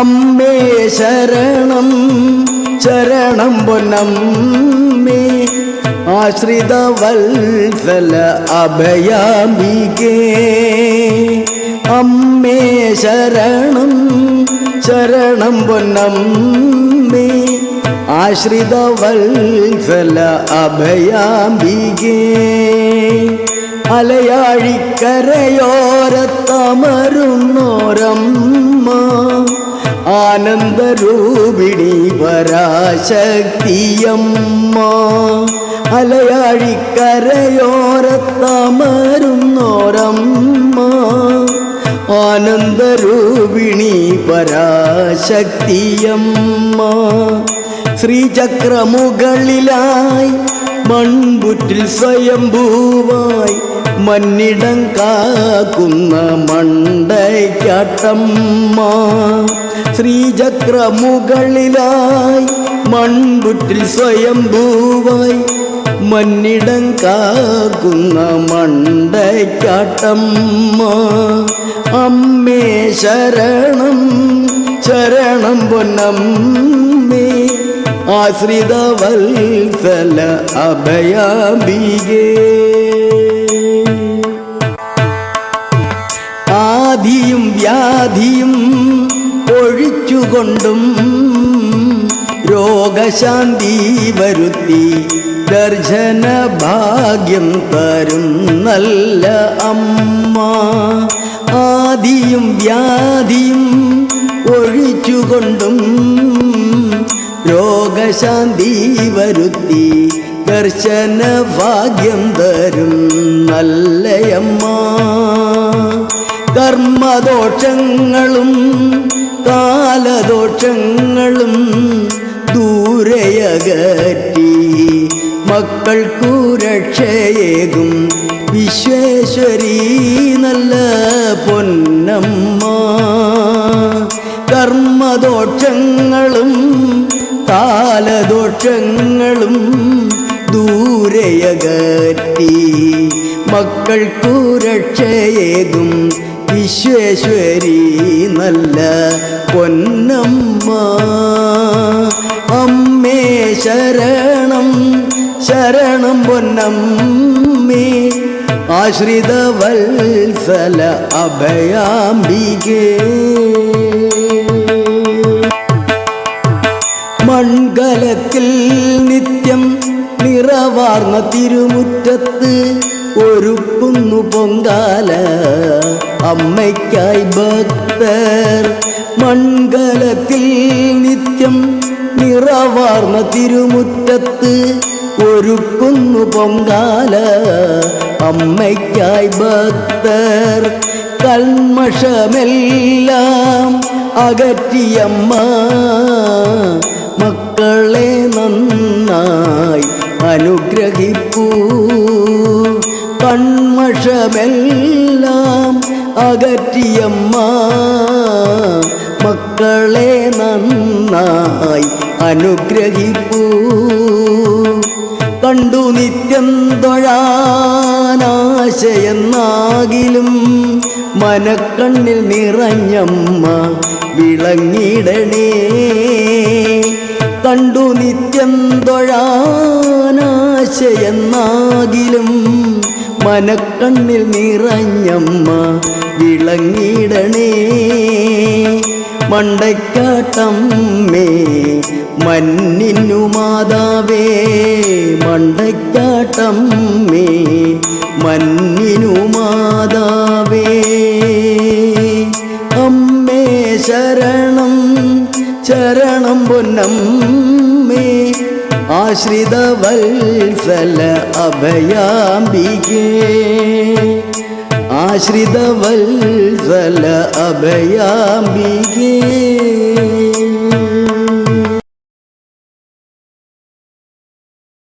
അമ്മേ ശരണം ശരണം പൊന്നമ്മേ ആശ്രിത വത്സല അഭയാംബികേ അമ്മേ ശരണം ശരണം പൊന്നമ്മേ ആശ്രിത വത്സല അഭയാംബികേ അലയാഴിക്കരയോരത്തമരുന്നോരമ്മ ആനന്ദരൂപിണി പരാശക്തിയമ്മ അലയാഴിക്കരയോരത്തമരുന്നോരമ്മ ആനന്ദരൂപിണി പരാശക്തിയമ്മ ശ്രീചക്രമുകളിലായി മൺപുറ്റിൽ സ്വയംഭൂവായി മന്നിടം കാക്കുന്ന മണ്ടയ്ക്കാട്ടമ്മ ശ്രീചക്രമുകളിലായി മൺപുറ്റിൽ സ്വയംഭൂവായി മന്നിടം കാക്കുന്ന മണ്ടയ്ക്കാട്ടമ്മ അമ്മേ ശരണം ശരണം പൊന്നമ്മേ ആശ്രിത വത്സല അഭയാംബികേ ആദിയും വ്യാധിയും ഒഴിച്ചുകൊണ്ടും രോഗശാന്തി വരുത്തി ദർശന ഭാഗ്യം തരും നല്ല അമ്മ ആദിയും വ്യാധിയും ഒഴിച്ചുകൊണ്ടും രോഗശാന്തി വരുത്തി ദർശന ഭാഗ്യം തരും നല്ലയമ്മ കർമ്മദോഷങ്ങളും കാലദോഷങ്ങളും ദൂരയകറ്റി മക്കൾക്കു രക്ഷയേകും വിശ്വേശ്വരി നല്ല പൊന്നമ്മ കർമ്മദോഷങ്ങളും കാലദോഷങ്ങളും ദൂരയകറ്റി മക്കൾക്കു രക്ഷയേകും വിശ്വേശ്വരി നല്ല പൊന്നമ്മ അമ്മേ ശരണം ശരണം പൊന്നമ്മേ ആശ്രിത വത്സല അഭയാംബികേ മൺകലത്തിൽ നിത്യം നിറവാർന്ന തിരുമുറ്റത്ത് ഒരുക്കുന്നു പൊങ്കാല അമ്മയ്ക്കായി ഭക്തർ മൺകലത്തിൽ നിത്യം നിറവാർന്ന തിരുമുറ്റത്ത് ഒരുക്കുന്നു പൊങ്കാല അമ്മയ്ക്കായി ഭക്തർ കൽമഷമെല്ലാം അകറ്റിയമ്മ മക്കളെ നന്നായി അനുഗ്രഹിപ്പൂ കൺമഷമെല്ലാം അകറ്റിയമ്മ മക്കളെ നന്നായി അനുഗ്രഹിപ്പൂ കണ്ടു നിത്യം തൊഴാനാശയെന്നാകിലും മനക്കണ്ണിൽ നിറഞ്ഞമ്മ വിളങ്ങിടണേ കണ്ടു നിത്യം തൊഴാനാശയെന്നാകിലും മനക്കണ്ണിൽ നിറഞ്ഞമ്മ വിളങ്ങിടണേ മണ്ടയ്ക്കാട്ടമ്മേ മന്നിനു മാതാവേ മണ്ടയ്ക്കാട്ടമ്മേ മന്നിനു മാതാവേ അമ്മേ ശരണം ശരണം പൊന്നമ്മേ ആശ്രിത വത്സല അഭയാംബികേ ആശ്രിത വത്സല അഭയാംബികേ